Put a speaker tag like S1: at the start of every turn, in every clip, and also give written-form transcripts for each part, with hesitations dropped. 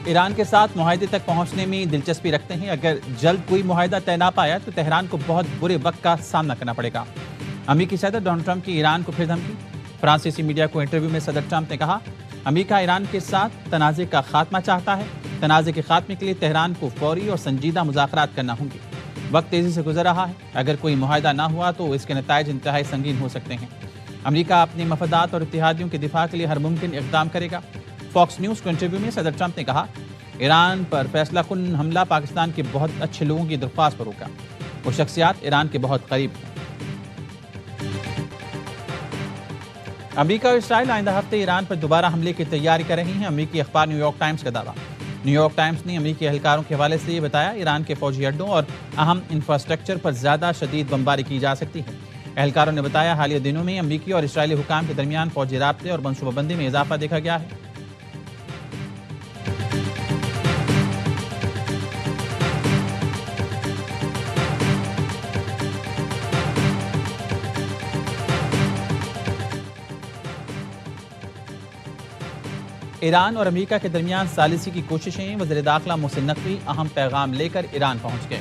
S1: Iran के साथ मुआहदे तक पहुंचने में दिलचस्पी रखते हैं। अगर जल्द कोई मुआहदा तय ना पाया तो तेहरान को बहुत बुरे वक्त का सामना करना पड़ेगा। अमेरिकी सदर डोनाल्ड ट्रंप की ईरान को फिर धमकी। फ्रांसीसी मीडिया को इंटरव्यू में सदर ट्रंप ने कहा, अमेरिका ईरान के साथ तनाज़े का खात्मा चाहता है। तनाज़े के खात्मे के लिए तेहरान को फौरी और संजीदा मुज़ाकरात करना होंगे। वक्त तेजी से गुजर रहा है। अगर कोई मुआहदा ना हुआ तो इसके नताइज इंतहाई संगीन हो सकते हैं। अमेरिका अपने मफादात और इत्तेहादियों के दिफा के लिए हर मुमकिन इक़दाम करेगा। फॉक्स न्यूज़ को इंटरव्यू में सदर ट्रंप ने कहा, ईरान पर फैसलाकुन हमला पाकिस्तान के बहुत अच्छे लोगों की दरख्वास्त पर होगा। वो शख्सियात ईरान के बहुत करीब हैं। अमेरिका और इस्राइल आइंदा हफ्ते ईरान पर दोबारा हमले की तैयारी कर रही हैं। अमेरिकी अखबार न्यूयॉर्क टाइम्स का दावा। न्यूयॉर्क टाइम्स ने अमेरिकी एहलकारों के हवाले से ये बताया, ईरान के फौजी अड्डों और अहम इंफ्रास्ट्रक्चर पर ज्यादा शदीद बमबारी की जा सकती है। एहलकारों ने बताया, हालिया दिनों में अमेरिकी और इस्राइली हुकाम के दरमियान फौजी राब्ते और मनसूबाबंदी में इजाफा देखा गया है। ईरान और अमेरिका के दरमियान सालिसी की कोशिशें। वज़ीर दाखिला मोहसिन नकवी अहम पैगाम लेकर ईरान पहुंच गए।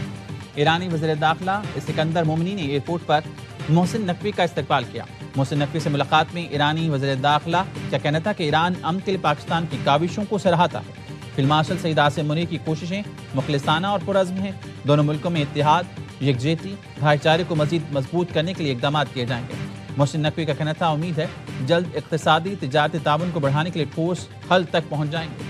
S1: ईरानी वज़ीर दाखिला सिकंदर मोमनी ने एयरपोर्ट पर मोहसिन नकवी का इस्तकबाल किया। मोहसिन नकवी से मुलाकात में ईरानी वज़ीर दाखिला का कहना था कि ईरान अमन के लिए पाकिस्तान की काविशों को सराहता है। फील्ड मार्शल सईद आसिम मुनीर की कोशिशें मुखलिसाना और पुरअज़्म हैं। दोनों मुल्कों में इत्तेहाद, यकजहती, भाईचारे को मज़ीद मजबूत करने के लिए इक़दाम किए जाएंगे। मोहसिन नकवी का कहना था, उम्मीद है जल्द इक़्तिसादी तिजारती ताउन को बढ़ाने के लिए ठोस हल तक पहुंच जाएंगे।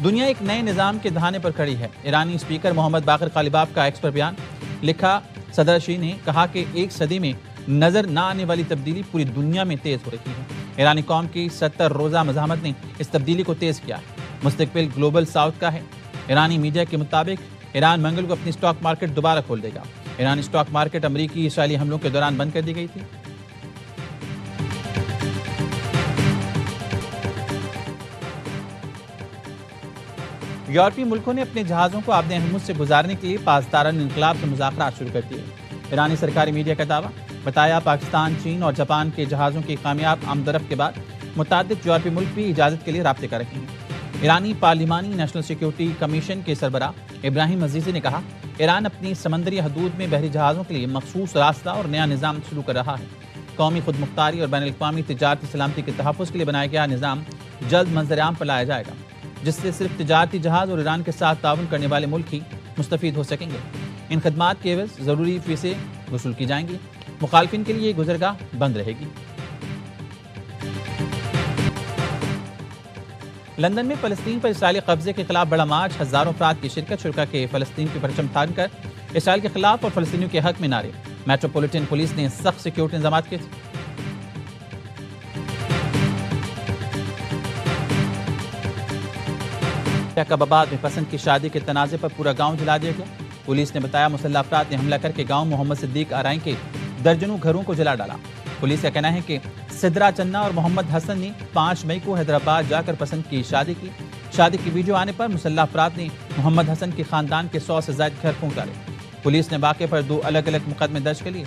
S1: दुनिया एक नए निज़ाम के दहाने पर खड़ी है। ईरानी स्पीकर मोहम्मद बाक़िर कालिबाफ का एक्स पर बयान। लिखा, सदर शी ने कहा कि एक सदी में नजर न आने वाली तब्दीली पूरी दुनिया में तेज हो रही है। ईरानी कौम की 70 रोज़ा मज़ाहमत ने इस तब्दीली को तेज किया है। मुस्तकबिल ग्लोबल साउथ का है। ईरानी मीडिया के मुताबिक ईरान मंगल को अपनी स्टॉक मार्केट दोबारा खोल देगा। ईरानी स्टॉक मार्केट अमरीकी इसराइली हमलों के दौरान बंद कर दी गई थी। यूरोपीय मुल्कों ने अपने जहाज़ों को आबद हरमुज़ से गुजारने के लिए पासदारान इंक़लाब से मुज़ाकरात शुरू कर दिए। ईरानी सरकारी मीडिया का दावा। बताया, पाकिस्तान, चीन और जापान के जहाज़ों की कामयाब आमदरफ्त के बाद मुताद्दिद यूरोपीय मुल्क भी इजाज़त के लिए राब्ते कर रहे हैं। ईरानी पार्लिमानी नेशनल सिक्योरिटी कमीशन के सरबराह इब्राहिम अजीज़ी ने कहा, ईरान अपनी समंदरी हदूद में बहरी जहाज़ों के लिए मखसूस रास्ता और नया निज़ाम शुरू कर रहा है। कौमी खुद मुख्तारी और बैन अल-अक़वामी तिजारती सलामती के तहफ़्फ़ुज़ के लिए बनाया गया निज़ाम जल्द मंज़र-ए-आम पर लाया जाएगा, जिससे सिर्फ तिजारती जहाज़ और ईरान के साथ ताउन करने वाले मुल्क ही मुस्तफ़ीद हो सकेंगे। इन खदमात के एवज़ ज़रूरी फ़ीसें वसूल की जाएंगी। मुखालफिन के लिए ये गुज़रगाह बंद रहेगी। लंदन में फ़लस्तीन पर इसराइली कब्जे के खिलाफ बड़ा मार्च। हज़ारों अफराद की शिरकत। शुरा के फ़लस्तीन की परचम थान कर इसराइल के खिलाफ और फ़लस्तीनियों के हक में नारे। मेट्रोपॉलिटन पुलिस ने सख्त सिक्योरिटी इंतजाम किए थे। जैकबाबाद में पसंद की शादी के तनाज़े पर पूरा गांव जला दिया गया। पुलिस ने बताया, मुसल्लह अफराद ने हमला करके गांव मोहम्मद सिद्दीक आराई के दर्जनों घरों को जला डाला। पुलिस का कहना है कि सिद्रा चन्ना और मोहम्मद हसन ने 5 मई को हैदराबाद जाकर पसंद की शादी की। शादी की वीडियो आने पर मुसल्लह अफराद ने मोहम्मद हसन के खानदान के 100 से ज़ायद घर फूंक डाले। पुलिस ने वाक़े पर 2 अलग अलग मुकदमे दर्ज कर लिए,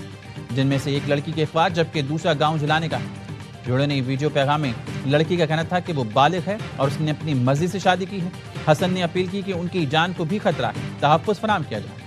S1: जिनमें से एक लड़की के अखबार जबकि दूसरा गाँव जलाने का है। जोड़े ने वीडियो पैगाम में लड़की का कहना था कि वो बालिग है और उसने अपनी मर्जी से शादी की है। हसन ने अपील की कि उनकी जान को भी खतरा है, तहफ़्फ़ुज़ फराहम किया जाए।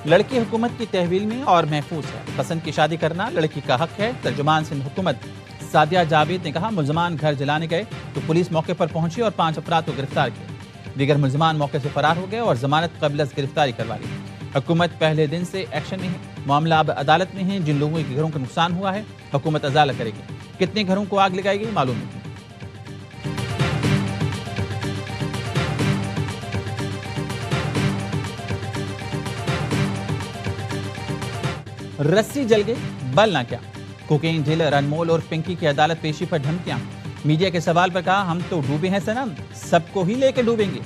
S1: लड़की हुकूमत की तहवील में और महफूज है। पसंद की शादी करना लड़की का हक है। तर्जुमान सिंध हुकूमत सादिया जावेद ने कहा, मुल्ज़मान घर जलाने गए तो पुलिस मौके पर पहुंची और 5 अफराद को गिरफ्तार किया। दीगर मुल्ज़मान मौके से फरार हो गए और जमानत कबल गिरफ्तारी करवा ली। हुकूमत पहले दिन से एक्शन में है। मामला अब अदालत में है। जिन लोगों के घरों का नुकसान हुआ है हुकूमत अदालत करेगी। कितने घरों को आग लगाई गई मालूम नहीं। रस्सी जल गई, बल ना क्या। कोकेन डीलर अनमोल और पिंकी की अदालत पेशी पर धमकियां। मीडिया के सवाल पर कहा, हम तो डूबे हैं सनम, सबको ही लेकर डूबेंगे।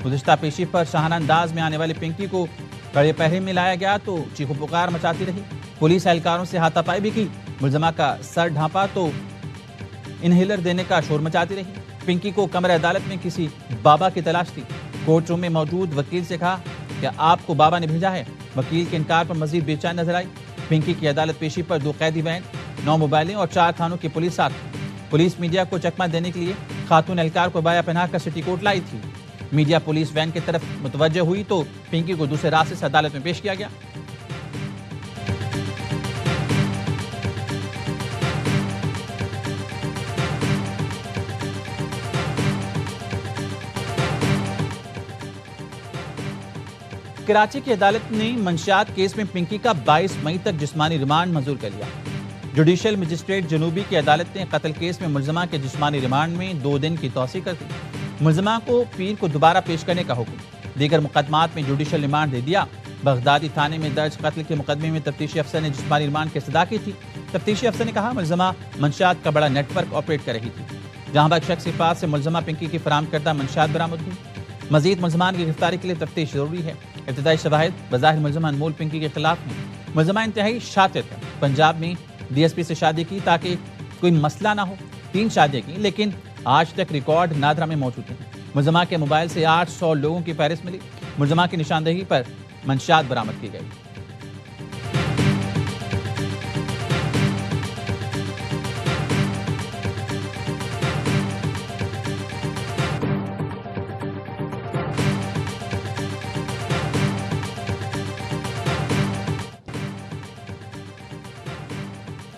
S1: गुज़िश्ता पेशी पर शाहाना अंदाज में आने वाली पिंकी को कड़े पहरे में लाया गया तो चीखो पुकार मचाती रही। पुलिस एहलकारों से हाथापाई भी की। मुलजमा का सर ढांपा तो इनहेलर देने का शोर मचाती रही। पिंकी को कमरे अदालत में किसी बाबा की तलाश थी। कोर्ट रूम में मौजूद वकील से कहा कि आपको बाबा ने भेजा है। वकील के इनकार पर मजीद बेचैन नजर आई। पिंकी की अदालत पेशी पर 2 कैदी वैन, 9 मोबाइलें और 4 थानों की पुलिस साथ। पुलिस मीडिया को चकमा देने के लिए खातून एहलकार को बाया पहनाकर सिटी कोर्ट लाई थी। मीडिया पुलिस वैन की तरफ मुतवज्जह हुई तो पिंकी को दूसरे रास्ते से अदालत में पेश किया गया। कराची की अदालत ने मंशियात केस में पिंकी का 22 मई तक जिस्मानी रिमांड मंजूर कर लिया। जुडिशल मजिस्ट्रेट जनूबी की अदालत ने कत्ल केस में मुलजमा के जिस्मानी रिमांड में 2 दिन की तौसीह कर दी। मुलजमा को पीर को दोबारा पेश करने का हुक्म। दीगर मुकदमात में जुडिशल रिमांड दे दिया। बगदादी थाने में दर्ज कत्ल के मुकदमे में तफ्तीशी अफसर ने जिस्मानी रिमांड की इस्तदा की थी। तफ्तीशी अफसर ने कहा मुलजमा मंशियात का बड़ा नेटवर्क ऑपरेट कर रही थी। जहां बग शख्स के पास से मुलजमा पिंकी की फराम करदा मंशियात बरामद हुई। मजीद मुलजमान की गिरफ्तारी के लिए तफ्तीश जरूरी है। इब्तदाई शवाहिद बज़ाहिर मुलजमा अनमोल पिंकी के खिलाफ हैं। मुलजमा इंतहाई शातिर है। पंजाब में DSP से शादी की ताकि कोई मसला ना हो। 3 शादियां की, लेकिन आज तक रिकॉर्ड नादरा में मौजूद हैं। मुलजमा के मोबाइल से 800 लोगों की फहरिस्त मिली। मुलजमा की निशानदेही पर मंशियात बरामद की गई।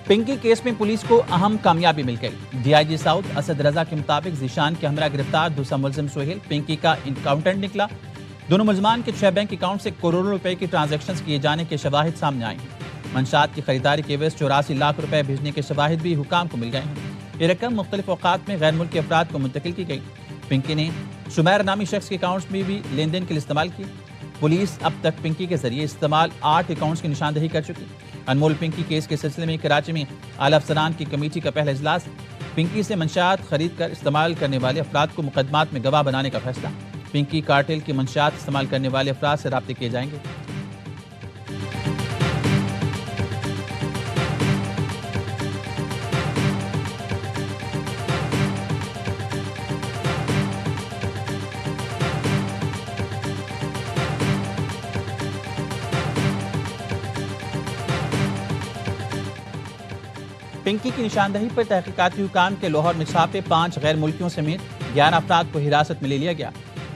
S1: पिंकी केस में पुलिस को अहम कामयाबी मिल गई। DIG साउथ असद रजा के मुताबिक जीशान के हमरा गिरफ्तार। दूसरा मुलजिम सोहेल पिंकी का इनकाउंटेंट निकला। दोनों मुलजमान के 6 बैंक अकाउंट से करोड़ों रुपए की ट्रांजैक्शन किए जाने के शवाहिद सामने आए हैं। मंशात की खरीदारी के एवज 84 लाख रुपए भेजने के शवाहिद भी हुकाम को मिल गए हैं। ये रकम मुख्तलिफ औकात में गैर मुल्की अफराद को मुंतकिल की गई। पिंकी ने शुमैर नामी शख्स के अकाउंट्स में भी लेन देन के लिए इस्तेमाल की। पुलिस अब तक पिंकी के जरिए इस्तेमाल 8 अकाउंट्स की निशानदेही कर चुकी। अनमोल पिंकी केस के सिलसिले में कराची में आला अफसरान की कमेटी का पहला इजलास। पिंकी से मंशियात खरीद कर इस्तेमाल करने वाले अफराद को मुकदमात में गवाह बनाने का फैसला। पिंकी कार्टेल की मंशियात इस्तेमाल करने वाले अफराद से राब्ते किए जाएंगे। पिंकी की निशानदेही पर तहकीकाती हुकाम के लाहौर में छापे 5 गैर मुल्कियों समेत 11 अफराद को हिरासत में ले लिया गया।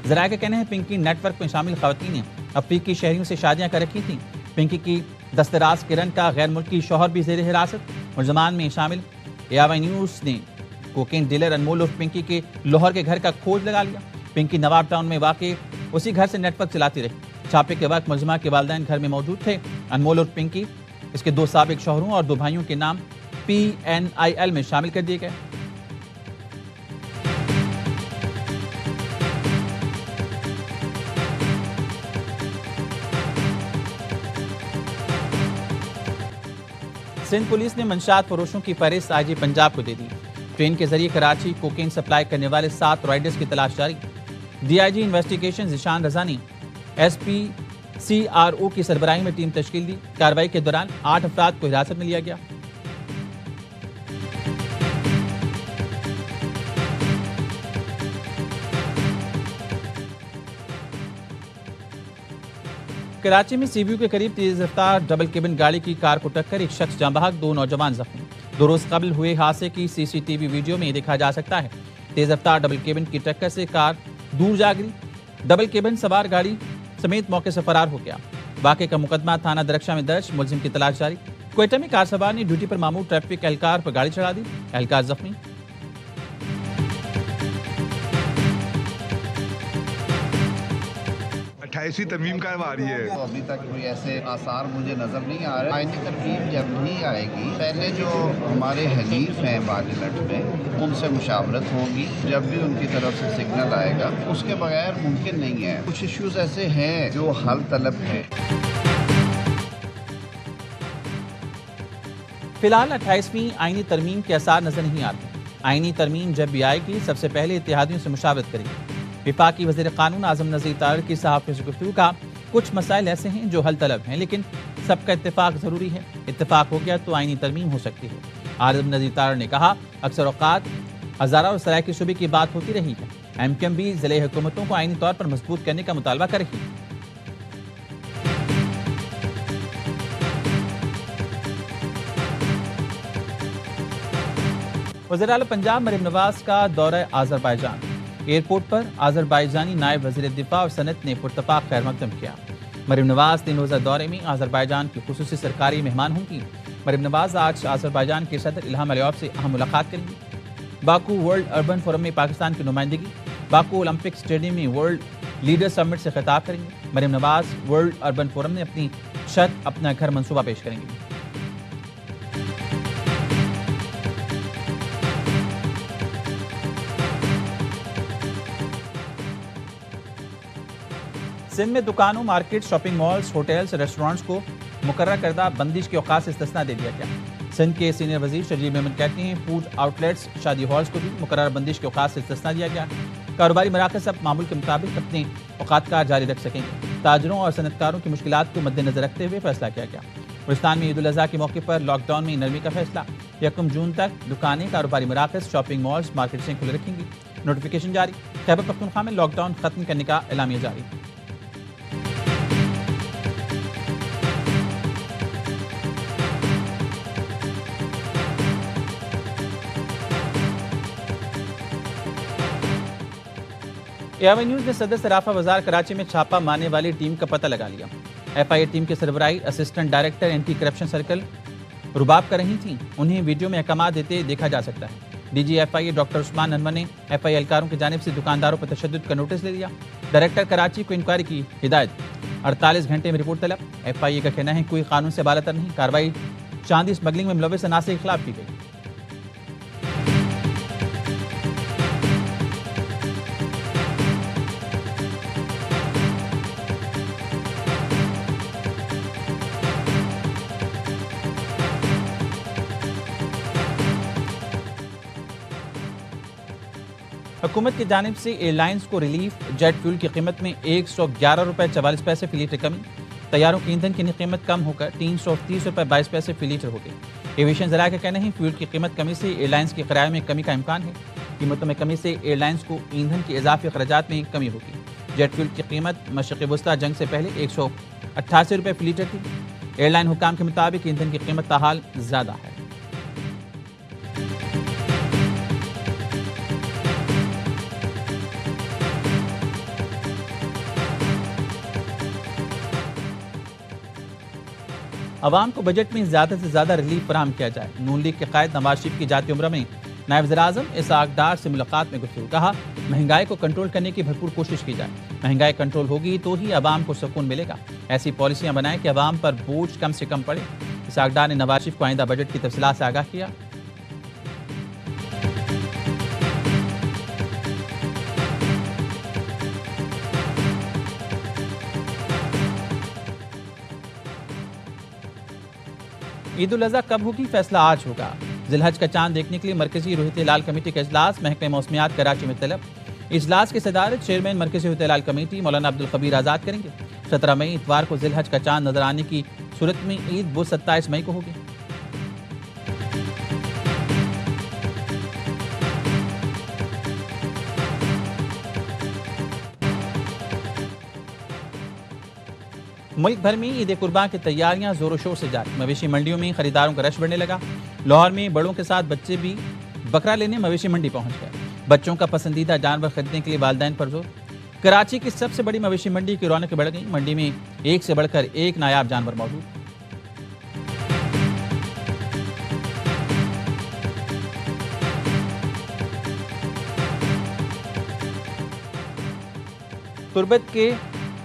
S1: ज़राए का कहना है पिंकी नेटवर्क में शामिल खवातीन ने अफ्रीकी शहरियों से शादियां कर रखी थी। पिंकी की दस्तराज किरण का गैर मुल्की शौहर भी जेर हिरासत। मुलजमान में शामिल AY न्यूज़ ने कोकेन डीलर अनमोल उर्फ पिंकी के लाहौर के घर का खोज लगा लिया। पिंकी नवाब टाउन में वाक़ उसी घर से नेटवर्क चलाती रही। छापे के वक्त मुलजमा के वालिदैन घर में मौजूद थे। अनमोल उर्फ पिंकी इसके 2 साबिक शौहरों और 2 भाइयों के नाम PNIL में शामिल कर दिए गए। सिंध पुलिस ने मंशियात फरोशों की फहरिस्त IG पंजाब को दे दी। ट्रेन के जरिए कराची कोकेन सप्लाई करने वाले 7 राइडर्स की तलाश जारी। DIG इन्वेस्टिगेशन जीशान रजा ने SP CRO की सरबराही में टीम तश्कील दी। कार्रवाई के दौरान 8 अफराद को हिरासत में लिया गया। कराची में CBU के करीब तेज रफ्तार डबल केबिन गाड़ी की कार को टक्कर, एक शख्स जाँ बहक, 2 नौजवान जख्मी। 2 रोज कबल हुए हादसे की CCTV वीडियो में देखा जा सकता है। तेज रफ्तार डबल केबिन की टक्कर से कार दूर जा गिरी। डबल केबिन सवार गाड़ी समेत मौके से फरार हो गया। वाक़े का मुकदमा थाना दरख्शा में दर्ज। मुलजिम की तलाश जारी। क्वेटा में कार सवार ने ड्यूटी पर मामूर ट्रैफिक एहलकार पर गाड़ी चढ़ा दी। एहलकार जख्मी।
S2: 28वीं तरमीम का आ रही है।
S3: तो अभी तक कोई ऐसे आसार मुझे नजर नहीं आ रहे। आईनी तरमीम जब भी आएगी, पहले जो हमारे हलीफ हैं पार्लियामेंट में उनसे मुशावरत होगी। जब भी उनकी तरफ से सिग्नल आएगा, उसके बगैर मुमकिन नहीं है। कुछ इश्यूज ऐसे हैं जो हल तलब है।
S1: फिलहाल 28वीं आईनी तरमीम के आसार नजर नहीं आते। आईनी तरमीम जब भी आएगी, सबसे पहले इत्तेहादियों से मुशावरत करेगी। विफाकी वज़ीर कानून आज़म नज़ीर तारिकी साहब से गुफ्तगू का कुछ मसाइल ऐसे हैं जो हल तलब हैं, लेकिन सबका इत्तेफाक जरूरी है। इत्तेफाक हो गया तो आईनी तरमीम हो सकती है। आरिफ नज़ीर तारड़ ने कहा, अक्सर औकात हज़ारा और सराय के शुबे की बात होती रही है। MQM भी ज़िले हुकूमतों को आईनी तौर पर मजबूत करने का मुतालबा कर रही है। वज़ीर आला पंजाब मरीम नवाज का दौरा आज़रबाईजान। एयरपोर्ट पर आज़रबाईजानी नायब वज़ीर दिफा और सनत ने पुरतपाक खैर मकदम किया। मरीम नवाज 3 रोज़ा दौरे में आज़रबाईजान की खुसूसी सरकारी मेहमान होंगी। मरीम नवाज आज आज़रबाईजान के सदर इल्हाम अलियव से अहम मुलाकात करेंगी। बाकू वर्ल्ड अर्बन फोरम में पाकिस्तान की नुमाइंदगी। बाकू ओलंपिक स्टेडियम में वर्ल्ड लीडर समिट से खिताब करेंगे। Maryam Nawaz world urban forum में अपनी छत अपना घर मंसूबा पेश करेंगे। सिंध में दुकानों, market, shopping malls, hotels, restaurants को मुकर्रर करदा बंदिश के औकात से इस्तिस्ना दे दिया गया। सिंध के सीनियर वजीर शजीब मेमन कहते हैं, फूड आउटलेट्स, शादी हॉल्स को भी मुकर्रर बंदिश के औकात से इस्तिस्ना दिया गया। कारोबारी मराकज़ अब मामूल के मुताबिक अपने औकात का जारी रख सकेंगे। ताजरों और सनतकारों की मुश्किलात को मद्देनजर रखते हुए फैसला किया गया। बलूचिस्तान में ईद उल अज़हा के मौके पर लॉकडाउन में नरमी का फैसला। 1 जून तक दुकानें, कारोबारी मराकज़, शॉपिंग मॉल्स, मार्केटें खुले रखेंगी। नोटिफिकेशन जारी। खैबर पख्तूनख्वा में लॉकडाउन खत्म करने का एलामिया जारी। एआईवाई न्यूज़ ने सदर सराफा बाजार कराची में छापा मारने वाली टीम का पता लगा लिया। FIA टीम के सरबराही assistant director anti corruption circle रुबाब कर रही थी। उन्हें वीडियो में अहकाम देते देखा जा सकता है। DG FIA doctor Usman Anwar ने FIA एहलकारों की जानिब से दुकानदारों पर तशद्दुद का नोटिस ले लिया। डायरेक्टर कराची को इंक्वायरी की हिदायत। 48 घंटे में रिपोर्ट तलब। FIA का कहना है कोई कानून से बालातर नहीं। कार्रवाई चांदी स्मगलिंग में मुलव्वस अनासर के खिलाफ की गई। हुकूमत की जानिब से एयरलाइंस को रिलीफ। जेट फ्यूल की कीमत में 111 रुपये 44 पैसे फी लीटर कमी। तैयारों की ईंधन की कीमत कम होकर 330 रुपये 22 पैसे फी लीटर हो गई। एविएशन ज़राए का कहना है फ्यूल की कीमत कमी से एयरलाइंस के किराए में कमी का इम्कान है। कीमतों में कमी से एयरलाइंस को ईंधन के इजाफी अखराजात में कमी होगी। जेट फ्यूल की कीमत मशरक़ी वस्ता जंग से पहले 188 रुपये फी लीटर थी। एयरलाइन हुकाम के मुताबिक ईंधन की कीमत ताहाल ज़्यादा है। अवाम को बजट में ज़्यादा से ज़्यादा रिलीफ फराहम किया जाए। नून लीग के कायद नवाज शरीफ की जाती उम्र में नायब वज़ीर-ए-आज़म इसहाक़ डार से मुलाकात में गुफ्तगू। कहा, महंगाई को कंट्रोल करने की भरपूर कोशिश की जाए। महंगाई कंट्रोल होगी तो ही अवाम को सुकून मिलेगा। ऐसी पॉलिसियाँ बनाएं कि अवाम पर बोझ कम से कम पड़े। इसहाक़ डार ने नवाज शरीफ को आइंदा बजट की तफसीलात से आगाह किया। ईद उल अज़हा कब होगी, फैसला आज होगा। ज़िलहज का चांद देखने के लिए मरकजी रूहत हिलाल कमेटी का इजलास। महकमे मौसमियात कराची में तलब। इजलास की सदारत चेयरमैन मरकजी रूहत हिलाल कमेटी मौलाना अब्दुल खबीर आज़ाद करेंगे। 17 मई इतवार को ज़िलहज का चांद नजर आने की सूरत में ईद बुध 27 मई को होगी। मुल्क भर में ईद कुर्बान की तैयारियां जोरों शोर से जारी। मवेशी मंडियों में खरीदारों का रश बढ़ने लगा। लाहौर में बड़ों के साथ बच्चे भी बकरा लेने मवेशी मंडी पहुंच गए। बच्चों का पसंदीदा जानवर खरीदने के लिए वालिदैन पर जोर। कराची की सबसे बड़ी मवेशी मंडी की रौनक बढ़ गई। मंडी में एक से बढ़कर एक नायाब जानवर मौजूद। तुर्बत के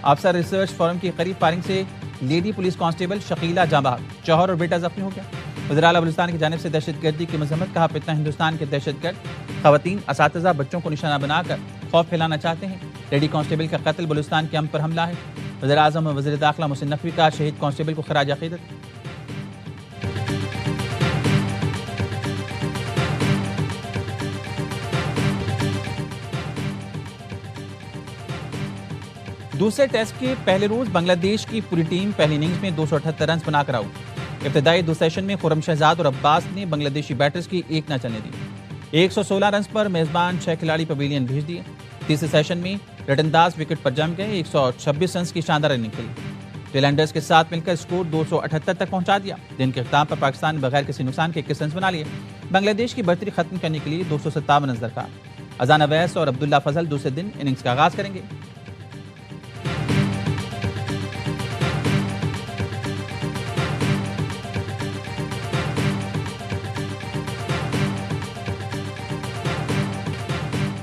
S1: अफसर रिसर्च फोरम की करीब फायरिंग से लेडी पुलिस कांस्टेबल शकीला जांबाग, शौहर और बेटा जख्मी हो गया। वज़ीर आला बलूचिस्तान की जानिब से दहशतगर्दी की मजम्मत। कहा, पिता हिंदुस्तान के दहशतगर्द खवातीन, असातिज़ा, बच्चों को निशाना बनाकर खौफ फैलाना चाहते हैं। लेडी कांस्टेबल का कत्ल बलूचिस्तान के अमन पर हमला है। वज़ीर आज़म और वज़ीर दाखिला मोहसिन नकवी का शहीद कांस्टेबल को खराज अक़ीदत। दूसरे टेस्ट के पहले रोज बांग्लादेश की पूरी टीम पहली इनिंग्स में 278 रन बनाकर आउट। इब्तदाई दो सेशन में खुर्रम शहजाद और अब्बास ने बांग्लादेशी बैटर्स की एक न चलने दी। 116 रन पर मेजबान 6 खिलाड़ी पवेलियन भेज दिए। तीसरे सेशन में रटनदास विकेट पर जम गए। 126 रन की शानदार इनिंग खेली। टेलैंडर्स के साथ मिलकर स्कोर 278 तक पहुंचा दिया। दिन के अख्ताम पर पाकिस्तान ने बगैर किसी नुकसान के 21 रन बना लिए। बांग्लादेश की बढ़तरी खत्म करने के लिए 257 रन दरकार। अजान अवैस और अब्दुल्ला फजल दूसरे दिन इनिंग्स का आगाज करेंगे।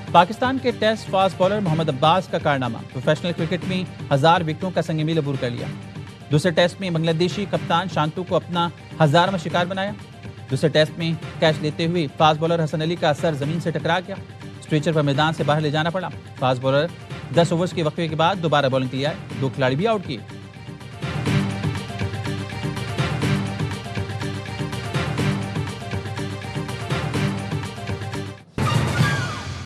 S1: पाकिस्तान के test fast bowler Mohammad Abbas का कारनामा। प्रोफेशनल क्रिकेट में 1000 विकेटों का संग मील अबूर कर लिया। दूसरे टेस्ट में बांग्लादेशी कप्तान शांतु को अपना 1000वां शिकार बनाया। दूसरे टेस्ट में कैच लेते हुए फास्ट बॉलर हसन अली का सर जमीन से टकरा गया। स्ट्रेचर पर मैदान से बाहर ले जाना पड़ा। फास्ट बॉलर 10 ओवर्स के वक्फे के बाद दोबारा बॉलिंग के लिए आए। 2 खिलाड़ी भी आउट किए।